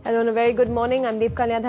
Hello and a very good morning. I'm Kalyan.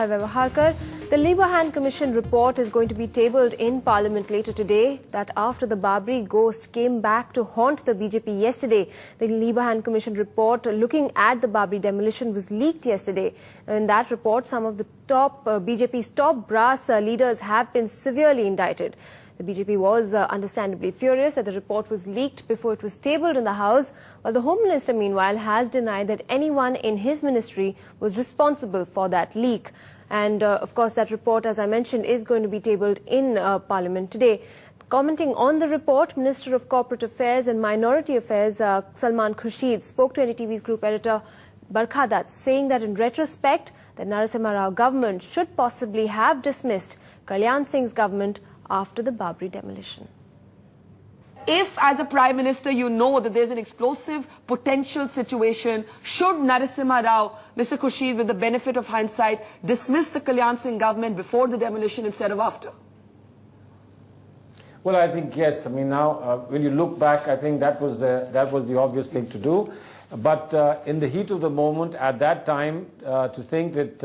The Libahan Commission report is going to be tabled in Parliament later today. That after the Babri ghost came back to haunt the BJP yesterday, the Libahan Commission report looking at the Babri demolition was leaked yesterday. In that report, some of the BJP's top brass leaders have been severely indicted. The BJP was understandably furious that the report was leaked before it was tabled in the House, while the Home Minister, meanwhile, has denied that anyone in his ministry was responsible for that leak. And, of course, that report, as I mentioned, is going to be tabled in Parliament today. Commenting on the report, Minister of Corporate Affairs and Minority Affairs, Salman Khurshid, spoke to NDTV's group editor, Barkhadat, saying that in retrospect, the Narasimha Rao government should possibly have dismissed Kalyan Singh's government after the Babri demolition. If, as a Prime Minister, you know that there's an explosive potential situation, should Narasimha Rao, Mr. Khurshid, with the benefit of hindsight, dismiss the Kalyan Singh government before the demolition instead of after? Well, I think yes. I mean, now when you look back, I think that was the obvious thing to do. But in the heat of the moment, at that time, to think that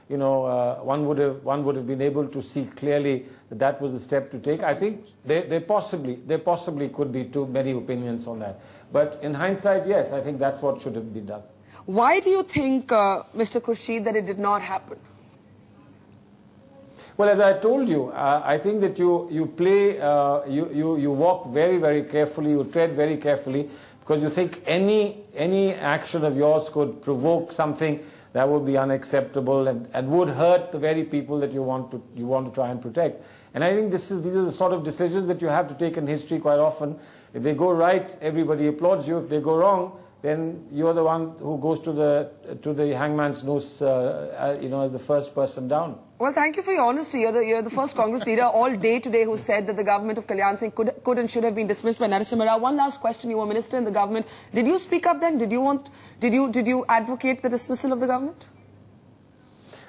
one would have been able to see clearly that was the step to take. I think there possibly could be too many opinions on that. But in hindsight, yes, I think that's what should have been done. Why do you think, Mr. Khurshid, that it did not happen? Well, as I told you, I think that you walk very, very carefully, you tread very carefully, because you think any action of yours could provoke something that would be unacceptable and would hurt the very people that you want to try and protect. And I think these are the sort of decisions that you have to take in history quite often. If they go right, everybody applauds you. If they go wrong, then you're the one who goes to the hangman's noose, as the first person down. Well, thank you for your honesty. You're the first Congress leader all day today who said that the government of Kalyan Singh could and should have been dismissed by Narasimha Rao. One last question. You were minister in the government. Did you speak up then? Did you advocate the dismissal of the government?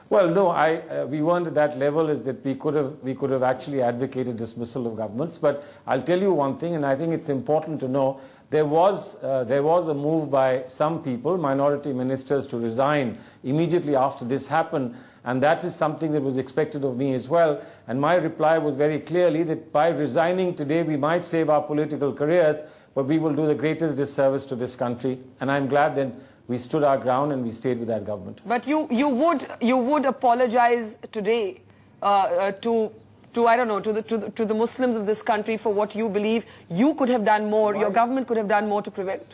Well, no, we weren't at that level as that we could have actually advocated dismissal of governments. But I'll tell you one thing, and I think it's important to know, there was a move by some people, minority ministers, to resign immediately after this happened. And that is something that was expected of me as well. And my reply was very clearly that by resigning today, we might save our political careers, but we will do the greatest disservice to this country. And I'm glad that we stood our ground and we stayed with that government. But you would apologize today to the Muslims of this country for what you believe you could have done more, your government could have done more to prevent?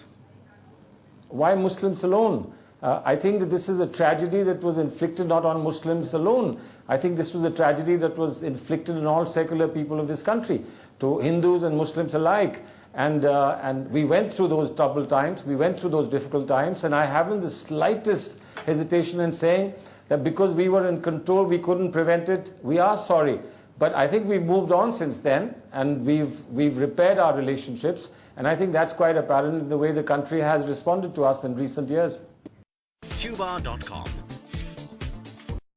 Why Muslims alone? I think that this is a tragedy that was inflicted not on Muslims alone. I think this was a tragedy that was inflicted on all secular people of this country, to Hindus and Muslims alike. And we went through those troubled times, we went through those difficult times, and I haven't the slightest hesitation in saying that because we were in control, we couldn't prevent it. We are sorry. But I think we've moved on since then, and we've repaired our relationships, and I think that's quite apparent in the way the country has responded to us in recent years. Tuba.com